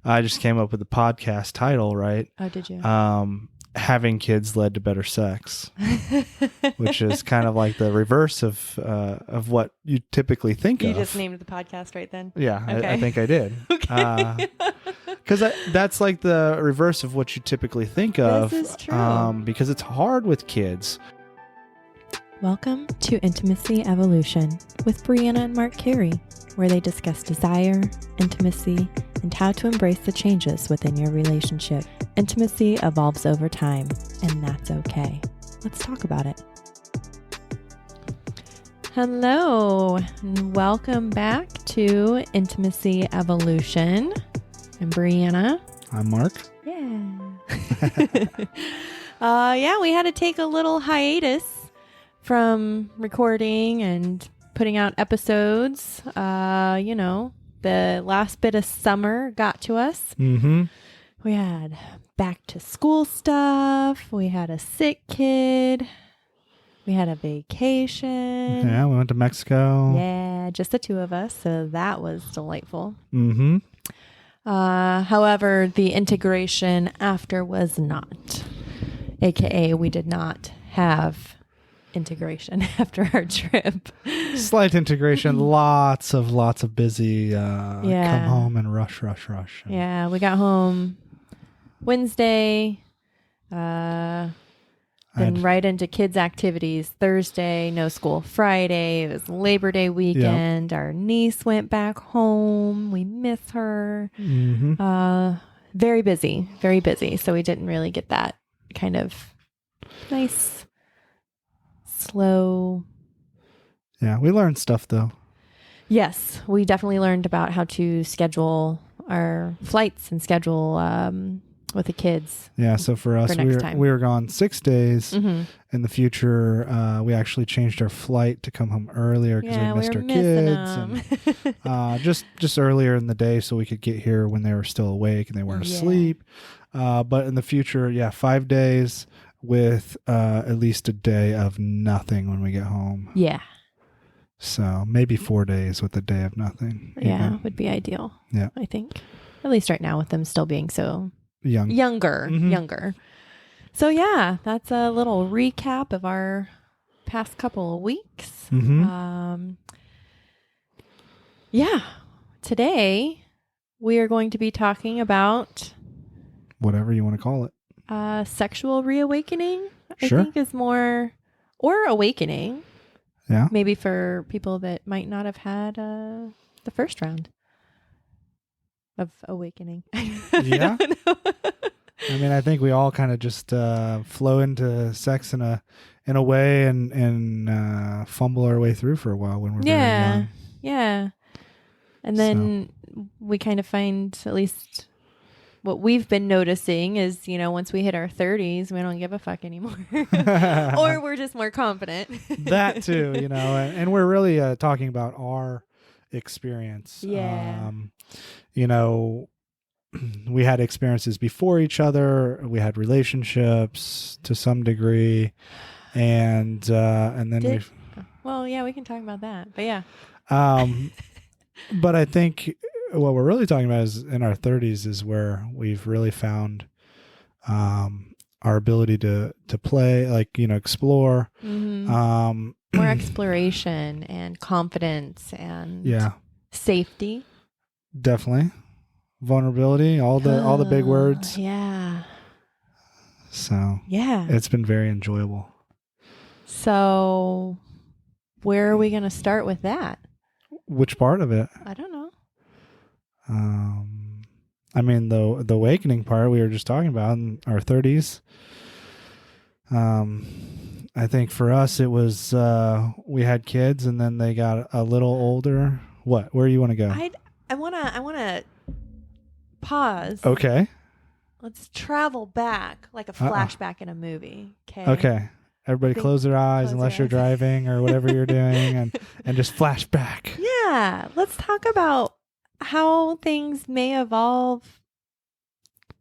I just came up with the podcast title, right? Oh, did you? Having kids led to better sex, which is kind of like the reverse of what you typically think of. You just named the podcast right then? Yeah, Okay. I think I did. Okay. Because that's like the reverse of what you typically think of. This is true. Because it's hard with kids. Welcome to Intimacy Evolution with Brianna and Mark Carey, where they discuss desire, intimacy, and how to embrace the changes within your relationship. Intimacy evolves over time, and that's okay. Let's talk about it. Hello, and welcome back to Intimacy Evolution. I'm Brianna. I'm Mark. Yeah. We had to take a little hiatus from recording and putting out episodes. The last bit of summer got to us. Mm-hmm. We had back to school stuff. We had a sick kid. We had a vacation. Yeah, we went to Mexico. Yeah, just the two of us. So that was delightful. Mm-hmm. However, the integration after was not. AKA, we did not have integration after our trip. Slight integration, lots of busy come home and rush. Yeah, we got home Wednesday, then right into kids' activities. Thursday, no school. Friday, it was Labor Day weekend. Yep. Our niece went back home. We miss her. Mm-hmm. Very busy. So we didn't really get that kind of nice, slow. Yeah, we learned stuff though. Yes, we definitely learned about how to schedule our flights and schedule with the kids. Yeah, so for us, we were gone 6 days. Mm-hmm. In the future, we actually changed our flight to come home earlier because we missed our kids. And, just earlier in the day so we could get here when they were still awake and they weren't asleep. But in the future, 5 days with at least a day of nothing when we get home. Yeah. So maybe 4 days with a day of nothing. Yeah, would be ideal. Yeah. I think. At least right now with them still being so younger. So yeah, that's a little recap of our past couple of weeks. Mm-hmm. Today we are going to be talking about whatever you want to call it. Sexual reawakening, Sure. I think is more, or awakening. Yeah. Maybe for people that might not have had the first round of awakening. Yeah. I mean, I think we all kind of just flow into sex in a way and fumble our way through for a while when we're very young. Yeah. And then we kind of find, at least what we've been noticing is, once we hit our 30s, we don't give a fuck anymore. Or we're just more confident. That too, and we're really talking about our experience. Yeah. We had experiences before each other. We had relationships to some degree, and then we can talk about that. But yeah. But I think what we're really talking about is in our 30s is where we've really found our ability to play, explore. Mm-hmm. More exploration and confidence and safety. Definitely. Vulnerability, all the big words. Yeah. So it's been very enjoyable. So where are we going to start with that? Which part of it? I don't know. I mean, the awakening part we were just talking about in our 30s. I think for us it was we had kids and then they got a little older. What? Where do you want to go? I wanna pause. Okay. Let's travel back like a flashback in a movie. Okay. Everybody close their eyes unless you're driving or whatever you're doing and just flash back. Yeah. Let's talk about how things may evolve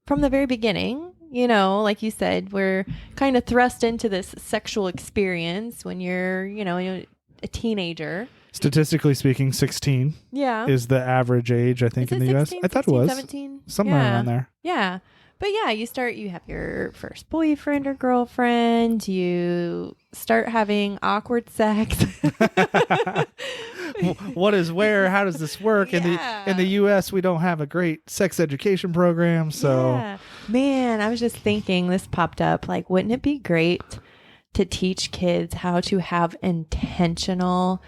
from the very beginning. Like you said, we're kind of thrust into this sexual experience when you're, a teenager. Statistically speaking, 16 is the average age, I think, in the 16, U.S. I thought 16, it was 17? somewhere around there. Yeah. But yeah, you have your first boyfriend or girlfriend. You start having awkward sex. What is where? How does this work? In the U.S., we don't have a great sex education program. So, man, I was just thinking, this popped up. Like, wouldn't it be great to teach kids how to have intentional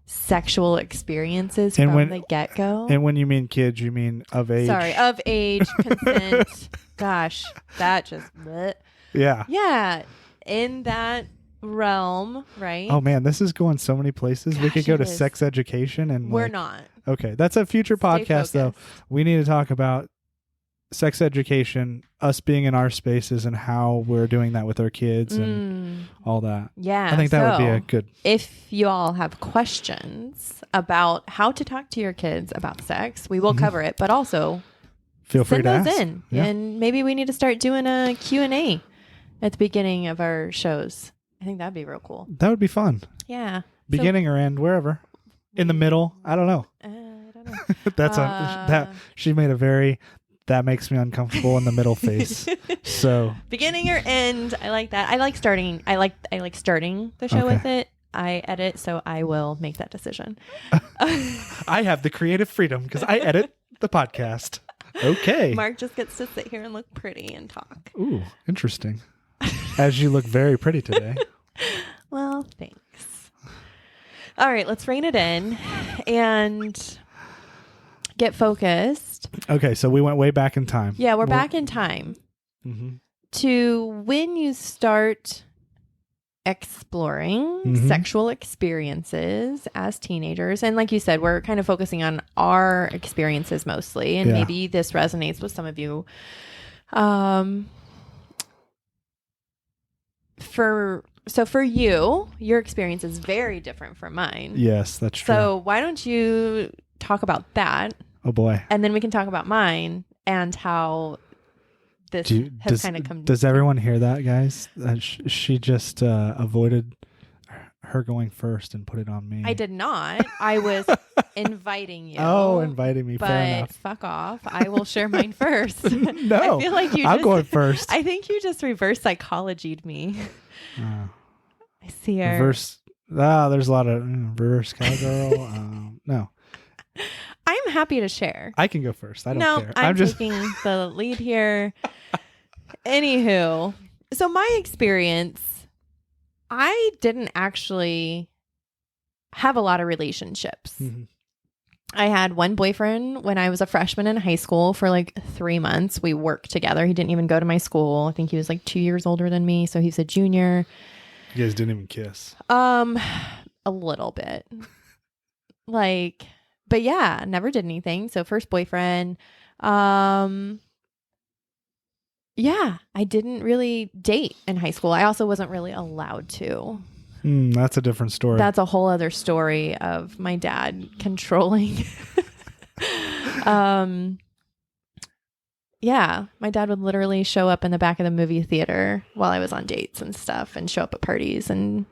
sexual experiences from the get-go? And when you mean kids, you mean of age? Sorry, of age, consent. Gosh, that just... bleh. Yeah. Yeah, in that realm, right? Oh, man, this is going so many places. We could go to sex education and... We're not. Okay, that's a future podcast, though. We need to talk about sex education, us being in our spaces and how we're doing that with our kids and all that. Yeah. I think that would be a good... If you all have questions about how to talk to your kids about sex, we will cover it, but also feel free to send those ask. in. Yeah. And maybe we need to start doing a Q&A at the beginning of our shows. I think that'd be real cool. That would be fun. Yeah. Beginning or end, wherever. In the middle. I don't know. I don't know. That she made a very... That makes me uncomfortable in the middle face. So beginning or end, I like that. I like starting. I like starting the show with it. I edit, so I will make that decision. I have the creative freedom because I edit the podcast. Okay. Mark just gets to sit here and look pretty and talk. Ooh, interesting. As you look very pretty today. Well, thanks. All right, let's rein it in and get focused. Okay, so we went way back in time. Yeah, we're back in time to when you start exploring sexual experiences as teenagers. And like you said, we're kind of focusing on our experiences mostly. And maybe this resonates with some of you. For you, your experience is very different from mine. Yes, that's true. So why don't you talk about that? Oh boy. And then we can talk about mine and how this has kind of come. Does everyone hear that, guys? She just avoided her going first and put it on me. I did not. I was inviting you. Oh, inviting me. Fair enough. Fuck off. I will share mine first. No, I feel like I'm going first. I think you just reverse psychologied me. I see her. There's a lot of reverse cowgirl. No. I'm happy to share. I can go first. I don't care. I'm just taking the lead here. Anywho, so my experience, I didn't actually have a lot of relationships. I had one boyfriend when I was a freshman in high school for like 3 months. We worked together. He didn't even go to my school. I think he was like 2 years older than me. So he's a junior. You guys didn't even kiss. A little bit. But yeah, never did anything. So first boyfriend. Yeah, I didn't really date in high school. I also wasn't really allowed to. That's a different story. That's a whole other story of my dad controlling. Yeah, my dad would literally show up in the back of the movie theater while I was on dates and stuff and show up at parties. And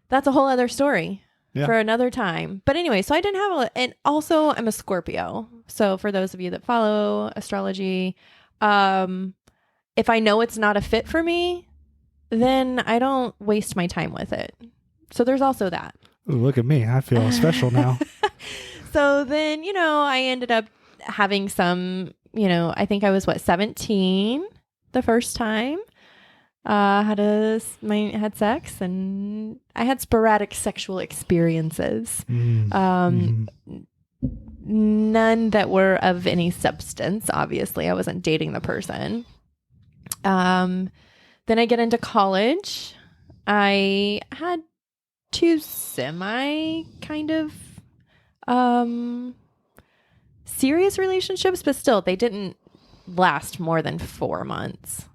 that's a whole other story. For another time. But anyway, so I didn't have and also I'm a Scorpio. So for those of you that follow astrology, if I know it's not a fit for me, then I don't waste my time with it. So there's also that. Ooh, look at me. I feel special now. So then, I ended up having some, I think I was 17 the first time. Had sex, and I had sporadic sexual experiences. None that were of any substance. Obviously, I wasn't dating the person. Then I get into college. I had 2 semi kind of serious relationships, but still, they didn't last more than 4 months.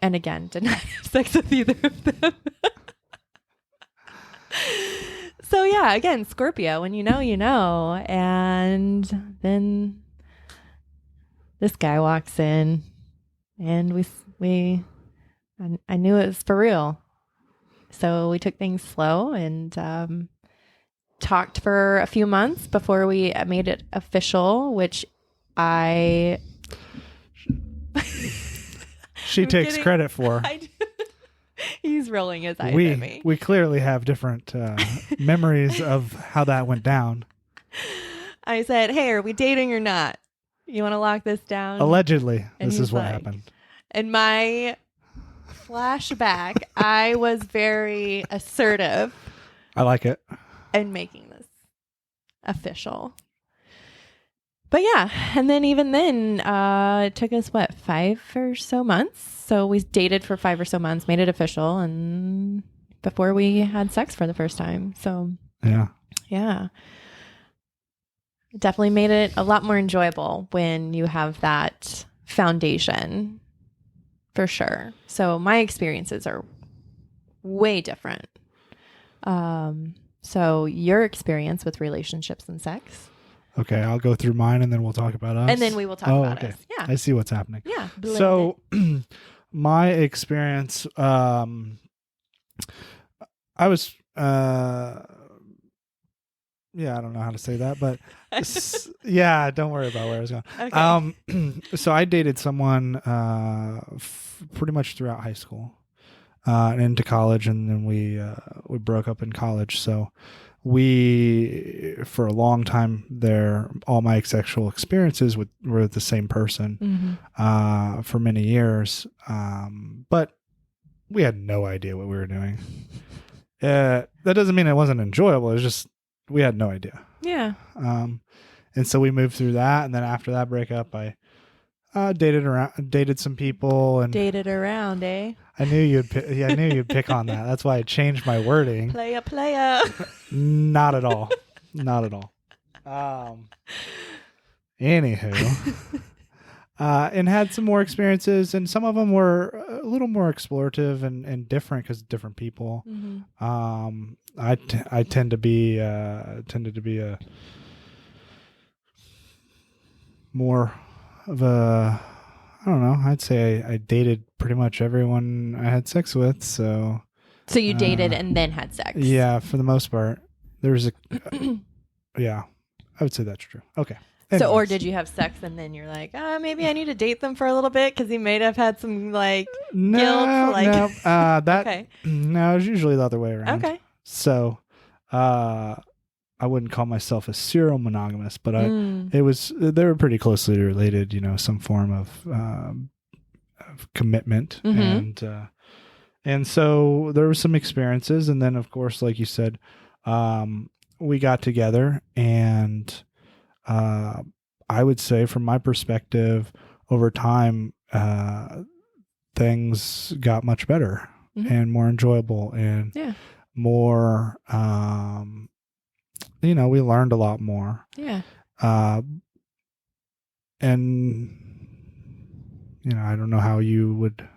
And again, did not have sex with either of them. So yeah, again, Scorpio, when you know. And then this guy walks in and I knew it was for real. So we took things slow and talked for a few months before we made it official, which she takes credit for. He's rolling his eyes at me. We clearly have different memories of how that went down. I said, hey, are we dating or not? You want to lock this down? Allegedly, and this is what happened. In my flashback, I was very assertive. I like it. In making this official. But yeah, and then even then, it took us, 5 or so months? So we dated for 5 or so months, made it official, and before we had sex for the first time. So yeah. Definitely made it a lot more enjoyable when you have that foundation, for sure. So my experiences are way different. So your experience with relationships and sex. Okay, I'll go through mine and then we'll talk about us. And then we will talk about us. Yeah. I see what's happening. Yeah. So my experience, I was, I don't know how to say that, but don't worry about where I was going. Okay. So I dated someone pretty much throughout high school and into college, and then we broke up in college. So we, for a long time there, all my sexual experiences were with the same person for many years. But we had no idea what we were doing. That doesn't mean it wasn't enjoyable. It was just, we had no idea. Yeah. And so we moved through that. And then after that breakup, I dated some people and dated around, eh? I knew you'd pick on that. That's why I changed my wording. Playa. Not at all. Not at all. Anywho, and had some more experiences, and some of them were a little more explorative and different because different people. I tended to be a more of a, I don't know, I'd say I dated pretty much everyone I had sex with. So you dated and then had sex? Yeah, for the most part. There's yeah, I would say that's true. Okay. Anyways. So, or did you have sex and then you're like, maybe I need to date them for a little bit because he may have had some guilt? No, okay. No, it's usually the other way around. Okay. So, I wouldn't call myself a serial monogamous, but they were pretty closely related, some form of commitment. And so there were some experiences. And then of course, like you said, we got together, and, I would say from my perspective over time, things got much better and more enjoyable and more, we learned a lot more. Yeah. And, I don't know how you would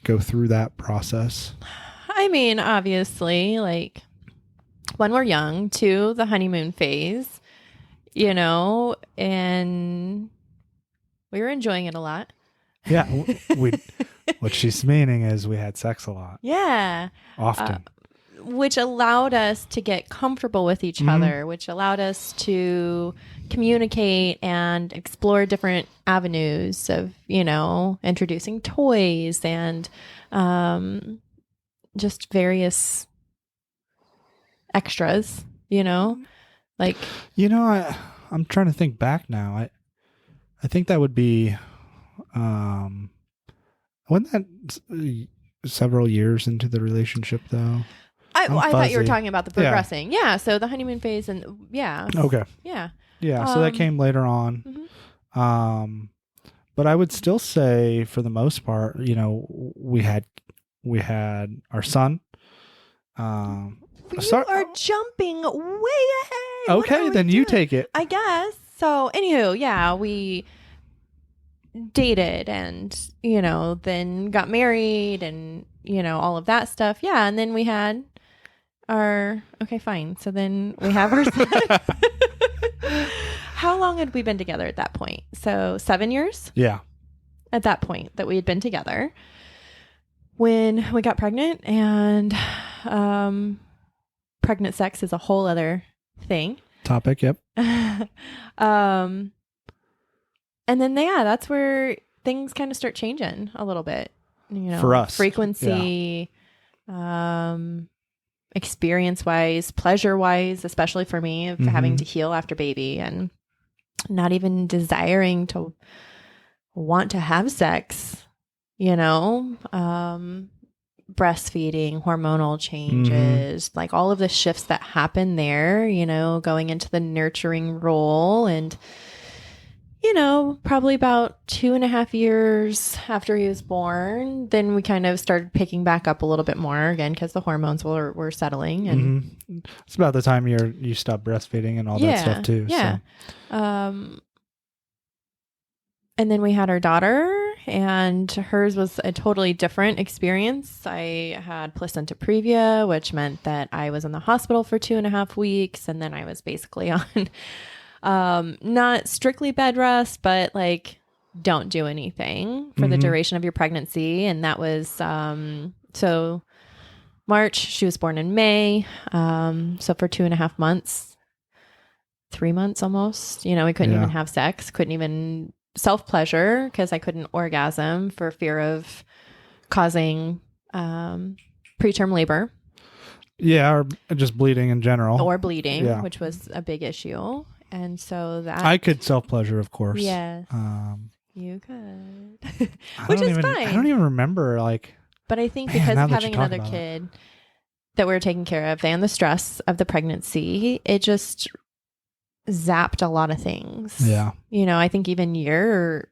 go through that process. I mean, obviously, like when we're young, to the honeymoon phase, and we were enjoying it a lot. Yeah. What she's meaning is we had sex a lot. Yeah. Often. Which allowed us to get comfortable with each other, which allowed us to communicate and explore different avenues of, introducing toys and just various extras, like. I'm trying to think back now. I think that would be, wasn't that several years into the relationship though? I thought you were talking about the progressing. Yeah. So the honeymoon phase and Okay. Yeah. Yeah. So that came later on. But I would still say for the most part, we had our son. You are jumping way ahead. Okay. Then you take it. I guess. So anywho, we dated and, then got married and, all of that stuff. Yeah. And then we had okay, fine. So then we have our son. How long had we been together at that point? So 7 years? Yeah. At that point that we had been together when we got pregnant, and pregnant sex is a whole other thing. Topic. Yep. And then, that's where things kind of start changing a little bit, for us, frequency, experience wise, pleasure wise, especially for me of having to heal after baby and not even desiring to want to have sex, breastfeeding, hormonal changes, like all of the shifts that happen there, going into the nurturing role. And, probably about 2.5 years after he was born, then we kind of started picking back up a little bit more again because the hormones were settling. And it's about the time you stop breastfeeding and all that stuff too. Yeah. So. And then we had our daughter, and hers was a totally different experience. I had placenta previa, which meant that I was in the hospital for 2.5 weeks. And then I was basically on, not strictly bed rest, but like don't do anything for the duration of your pregnancy. And that was, so March, she was born in May. So for 2.5 months, 3 months almost, we couldn't even have sex, couldn't even self-pleasure because I couldn't orgasm for fear of causing preterm labor. Yeah, or just bleeding in general. Or bleeding, which was a big issue. And so that... I could self-pleasure, of course. Yes. You could. Which is fine. I don't even remember, But I think because of having another kid that we were taking care of and the stress of the pregnancy, it just zapped a lot of things. Yeah. I think even your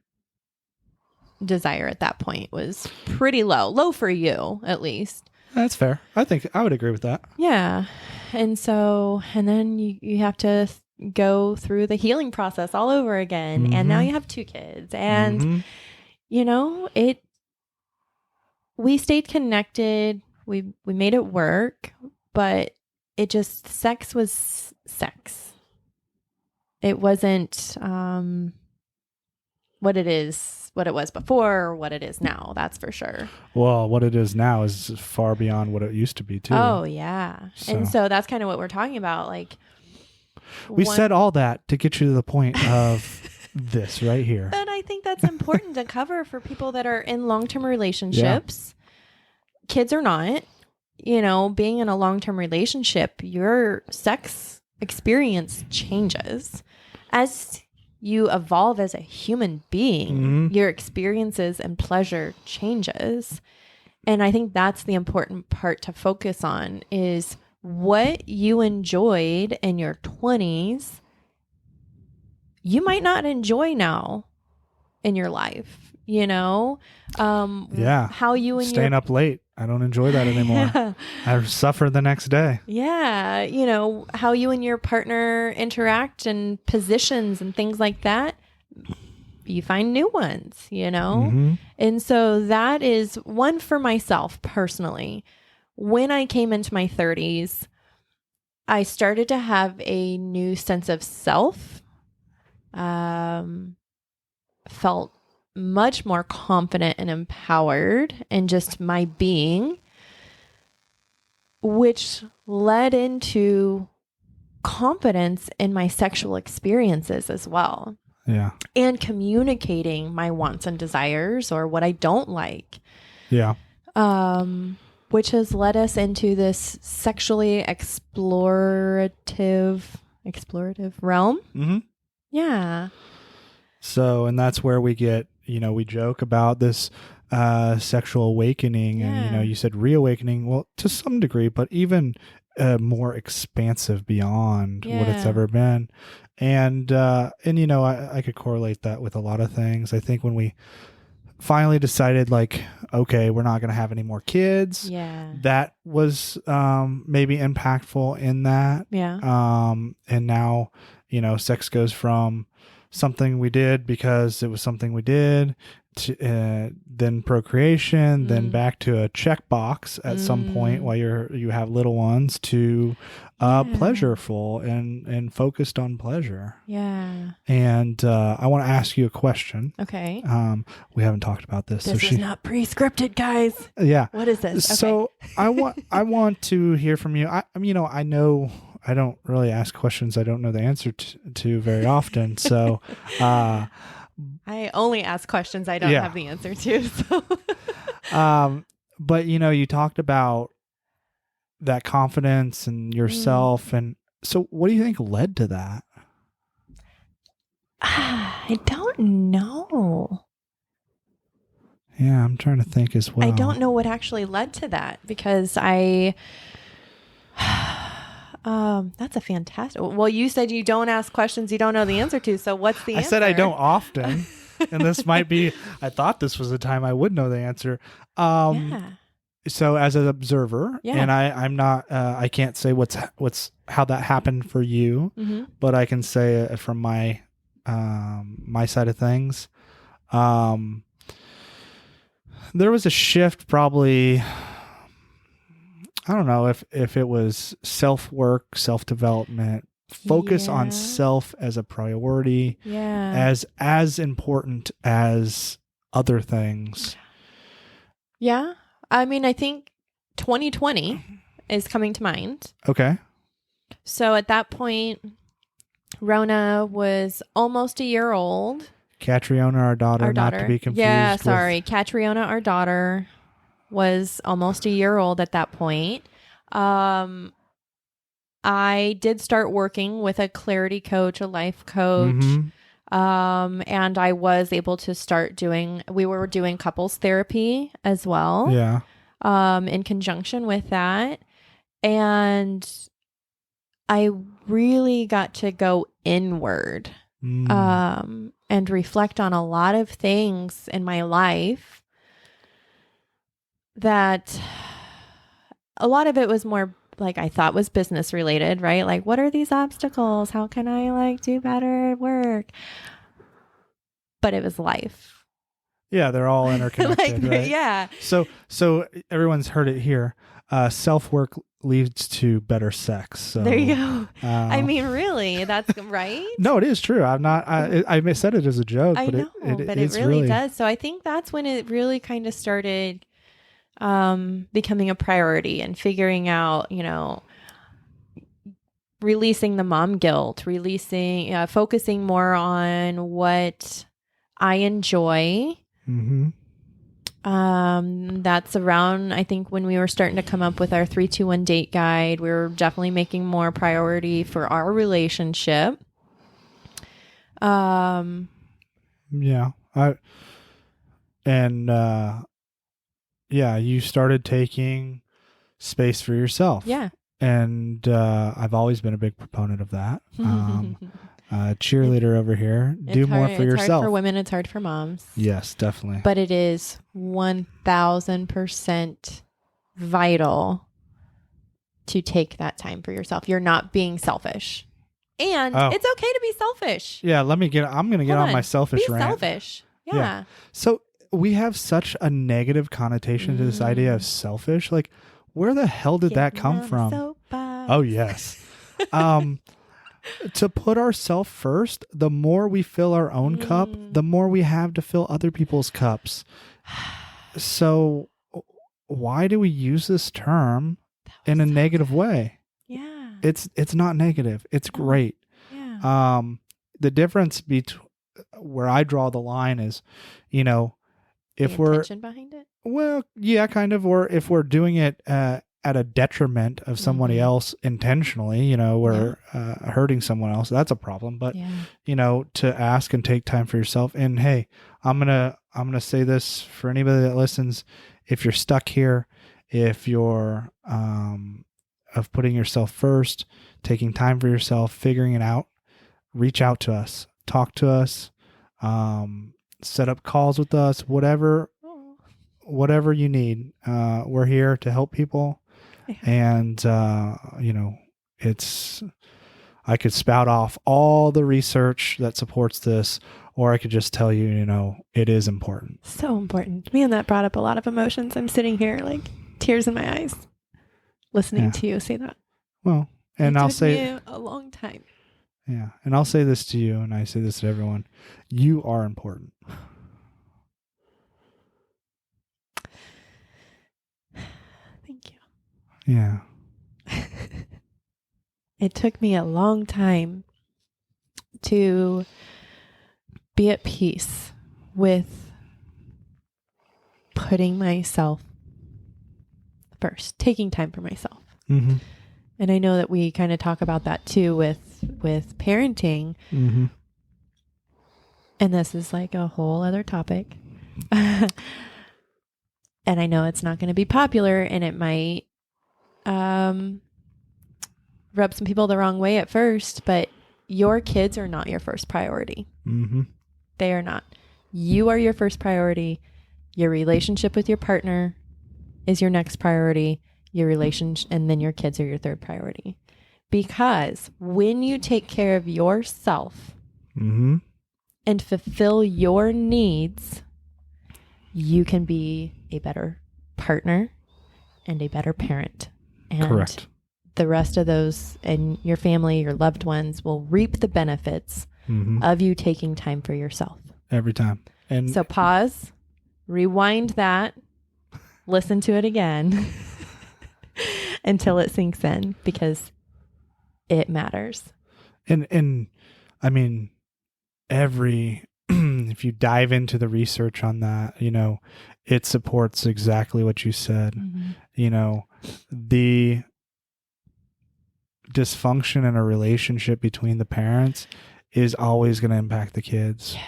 desire at that point was pretty low for you, at least. That's fair. I think I would agree with that. Yeah. And then you have to go through the healing process all over again. And now you have 2 kids and, we stayed connected. We made it work, but sex was sex. It wasn't what it was before or what it is now. That's for sure. Well, what it is now is far beyond what it used to be too. Oh yeah. And so that's kind of what we're talking about. Like we said all that to get you to the point of this right here. But I think that's important to cover for people that are in long-term relationships. Yeah. Kids or not, being in a long-term relationship, your sex experience changes. As you evolve as a human being, your experiences and pleasure changes. And I think that's the important part to focus on is what you enjoyed in your 20s, you might not enjoy now in your life, how you and staying up late. I don't enjoy that anymore. Yeah. I suffer the next day. Yeah. How you and your partner interact and positions and things like that. You find new ones, And so that is one for myself personally. When I came into my 30s, I started to have a new sense of self. Felt much more confident and empowered in just my being, which led into confidence in my sexual experiences as well. Yeah. And communicating my wants and desires or what I don't like. Yeah. Which has led us into this sexually explorative realm. Mm-hmm. Yeah. So, and that's where we get, we joke about this sexual awakening and, you said reawakening, well, to some degree, but even more expansive beyond what it's ever been. And I could correlate that with a lot of things. I think when we finally decided okay, we're not going to have any more kids. Yeah. That was maybe impactful in that. Yeah. And now, sex goes from something we did because it was something we did, then procreation, then back to a checkbox at some point while you have little ones, to pleasureful and focused on pleasure. Yeah. And I want to ask you a question. Okay. We haven't talked about this. This is not pre-scripted, guys. Yeah. What is this? So I want to hear from you. I know I don't really ask questions I don't know the answer to very often. So I only ask questions I don't have the answer to. So. But you talked about that confidence in yourself, and so what do you think led to that? I don't know. Yeah, I'm trying to think as well. I don't know what actually led to that, because that's a fantastic. Well, you said you don't ask questions you don't know the answer to. So what's the answer? I said I don't often, and this might be. I thought this was the time I would know the answer. So as an observer, and I'm not. I can't say how that happened for you, but I can say from my side of things. There was a shift, probably. I don't know if it was self-work, self-development, focus on self as a priority, as important as other things. Yeah. I mean, I think 2020 is coming to mind. Okay. So at that point, Rona was almost a year old. Catriona, our daughter, not to be confused. Yeah, sorry. Catriona, our daughter, was almost a year old at that point. I did start working with a clarity coach, a life coach. And I was able to start we were doing couples therapy as well. Yeah. In conjunction with that. And I really got to go inward, and reflect on a lot of things in my life that a lot of it was more like I thought was business related, right? Like, what are these obstacles? How can I do better at work? But it was life. Yeah, they're all interconnected, right? Yeah. So everyone's heard it here. Self-work leads to better sex. So there you go. I mean, really, that's right. No, it is true. I'm not. I said it as a joke, but it really does. So I think that's when it really kind of started becoming a priority and figuring out, releasing the mom guilt, focusing more on what I enjoy. That's around, I think, when we were starting to come up with our 3-2-1 date guide. We were definitely making more priority for our relationship. You started taking space for yourself. Yeah. And I've always been a big proponent of that. Cheerleader over here. Do more for yourself. It's hard for women. It's hard for moms. Yes, definitely. But it is 1000% vital to take that time for yourself. You're not being selfish. And it's okay to be selfish. Yeah, I'm going to get on my selfish rant. Be selfish. Yeah. So we have such a negative connotation to this idea of selfish. Like, where the hell did that come from? Oh, yes. To put ourselves first, the more we fill our own cup, the more we have to fill other people's cups. So why do we use this term in a negative way? Yeah. It's not negative. It's great. Yeah. The difference where I draw the line is, if the we're intention behind it? Well, yeah, kind of, or if we're doing it at a detriment of somebody else intentionally, we're hurting someone else, that's a problem. But to ask and take time for yourself. And hey, I'm gonna say this for anybody that listens: if you're stuck here, if you're of putting yourself first, taking time for yourself, figuring it out, reach out to us, talk to us, set up calls with us, whatever you need. We're here to help people. And, I could spout off all the research that supports this, or I could just tell you, it is important. So important. Man, that brought up a lot of emotions. I'm sitting here like tears in my eyes listening to you say that. Well, and I'll say me a long time. Yeah. And I'll say this to you, and I say this to everyone. You are important. Thank you. Yeah. It took me a long time to be at peace with putting myself first, taking time for myself. Mm-hmm. And I know that we kind of talk about that too with parenting. Mm-hmm. And this is like a whole other topic. And I know it's not going to be popular, and it might rub some people the wrong way at first, but your kids are not your first priority. Mm-hmm. They are not. You are your first priority. Your relationship with your partner is your next priority. Your relationship, and then your kids are your third priority. Because when you take care of yourself mm-hmm. and fulfill your needs, you can be a better partner and a better parent. And correct. The rest of those and your family, your loved ones will reap the benefits mm-hmm. of you taking time for yourself. Every time. And so pause, rewind that, listen to it again until it sinks in, because it matters. And I mean, if you dive into the research on that, it supports exactly what you said. Mm-hmm. The dysfunction in a relationship between the parents is always going to impact the kids. Yeah.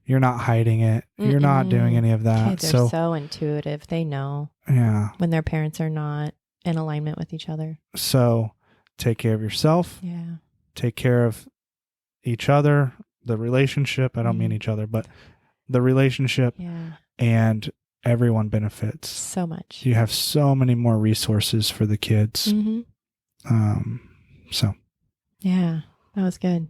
You're not hiding it. Mm-mm. You're not doing any of that. Kids are so intuitive. They know when their parents are not in alignment with each other. So take care of yourself. Yeah. Take care of each other, the relationship. I don't mean each other, but the relationship. Yeah. And everyone benefits so much. You have so many more resources for the kids. Mm-hmm. So yeah, that was good.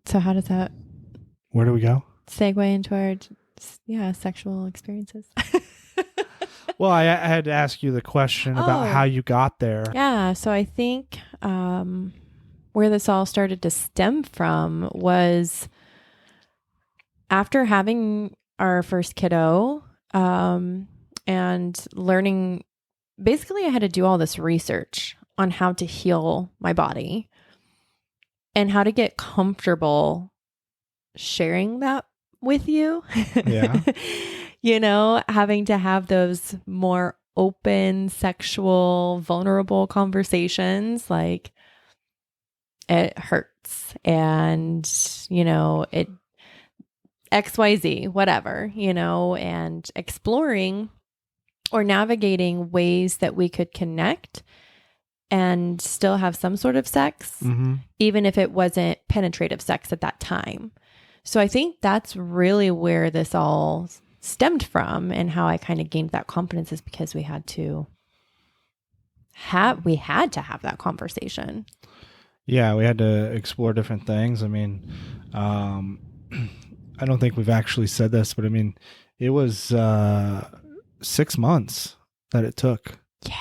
So how does that? Where do we go? Segue into our sexual experiences. Well, I had to ask you the question about how you got there. Yeah, so I think where this all started to stem from was after having our first kiddo and learning. Basically, I had to do all this research on how to heal my body and how to get comfortable sharing that with you. Yeah. Having to have those more open, sexual, vulnerable conversations, like it hurts and, it XYZ, whatever, and exploring or navigating ways that we could connect and still have some sort of sex, mm-hmm. even if it wasn't penetrative sex at that time. So I think that's really where this all stemmed from, and how I kind of gained that confidence is because we had to have that conversation. Yeah, we had to explore different things. I mean, I don't think we've actually said this, but I mean, it was 6 months that it took. Yeah.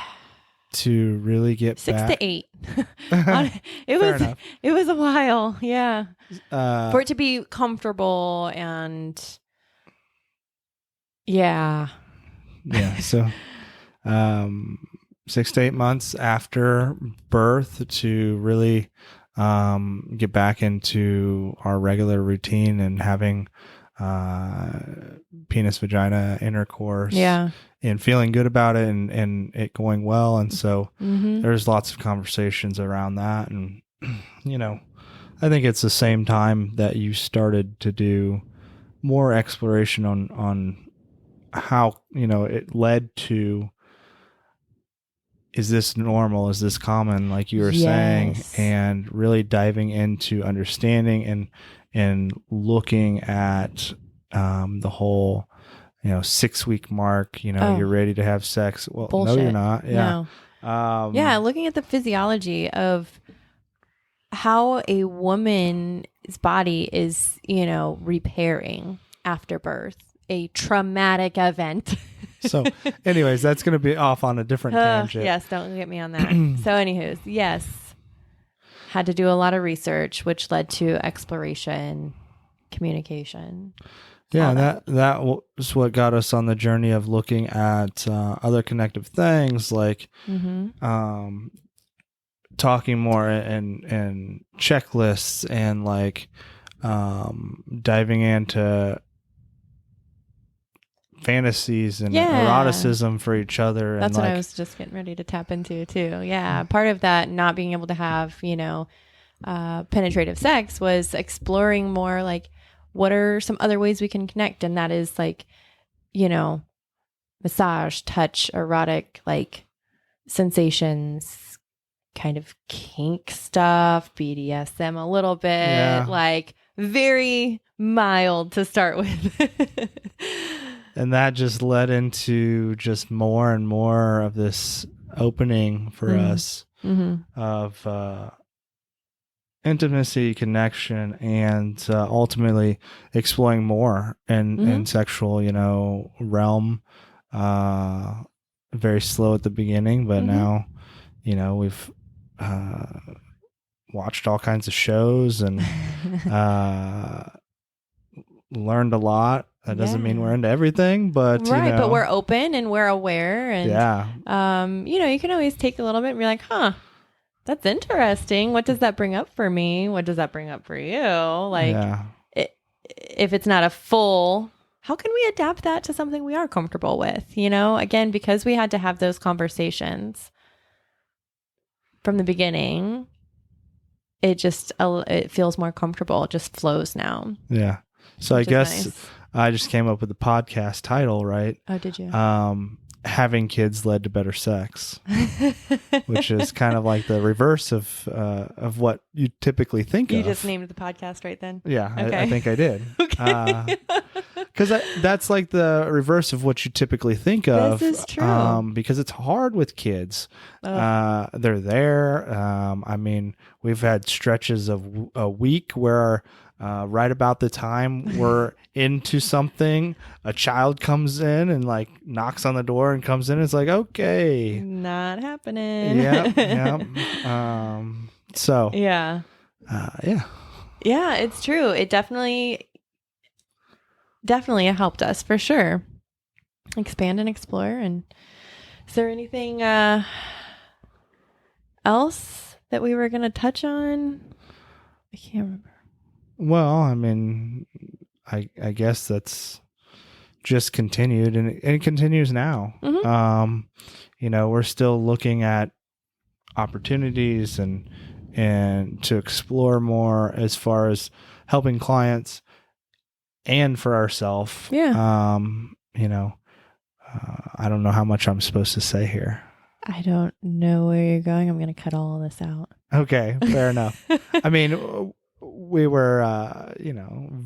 To really get 6 back. to 8. It was a while. Yeah. For it to be comfortable and yeah. Yeah. So 6 to 8 months after birth to really get back into our regular routine and having penis vagina intercourse. Yeah. And feeling good about it and it going well. And so mm-hmm. there's lots of conversations around that. And, I think it's the same time that you started to do more exploration on how, it led to, is this normal? Is this common? Like you were saying, and really diving into understanding and looking at the whole 6 week mark, you're ready to have sex. Well, bullshit. No, you're not. Yeah. No. Looking at the physiology of how a woman's body is, repairing after birth, a traumatic event. So anyways, that's going to be off on a different tangent. Yes, don't get me on that. So anywho's, yes, had to do a lot of research, which led to exploration, communication. Yeah, that was what got us on the journey of looking at other connective things like talking more and checklists and like diving into fantasies and eroticism for each other. That's what I was just getting ready to tap into too. Yeah. Part of that not being able to have, penetrative sex was exploring more like what are some other ways we can connect. And that is like, massage, touch, erotic, like sensations, kind of kink stuff, BDSM a little bit, like very mild to start with. And that just led into just more and more of this opening for us of intimacy, connection, and ultimately exploring more in sexual, realm. Very slow at the beginning, but now, we've watched all kinds of shows and learned a lot. That doesn't mean we're into everything, but but we're open and we're aware, and you can always take a little bit and be like, that's interesting. What does that bring up for me? What does that bring up for you? Like, if it's not a full, how can we adapt that to something we are comfortable with? Again, because we had to have those conversations from the beginning, it feels more comfortable. It just flows now. Yeah. So I guess nice. I just came up with the podcast title, right? Oh, did you? Having kids led to better sex, which is kind of like the reverse of what you typically think of. You just named the podcast right then? Yeah, okay. I think I did. Okay. Because that's like the reverse of what you typically think of. This is true. Because it's hard with kids. They're there. I mean, we've had stretches of a week where right about the time we're into something, a child comes in and like knocks on the door and comes in. It's like, okay, not happening. Yeah. So yeah, it's true. It definitely helped us for sure. Expand and explore. And is there anything else that we were going to touch on? I can't remember. Well, I mean, I guess that's just continued, and it continues now. We're still looking at opportunities and to explore more as far as helping clients and for ourselves. Yeah. I don't know how much I'm supposed to say here. I don't know where you're going. I'm going to cut all of this out. Okay, fair enough. I mean, we were,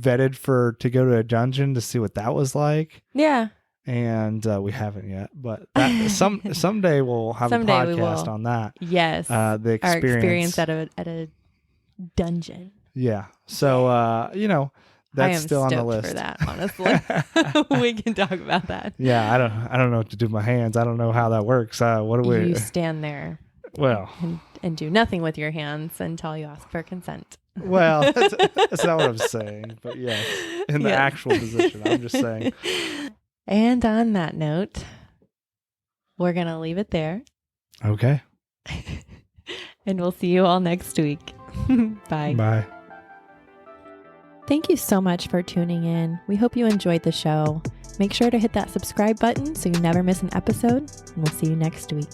vetted to go to a dungeon to see what that was like. Yeah. And we haven't yet, but someday we'll have a podcast on that. Yes. The experience at a dungeon. Yeah. So, that's still on the list for that, honestly. We can talk about that. Yeah. I don't know what to do with my hands. I don't know how that works. What do we? You stand there. Well. And do nothing with your hands until you ask for consent. Well, that's not what I'm saying, but yes, in the actual position, I'm just saying. And on that note, we're going to leave it there. Okay. And we'll see you all next week. Bye. Bye. Thank you so much for tuning in. We hope you enjoyed the show. Make sure to hit that subscribe button so you never miss an episode, and we'll see you next week.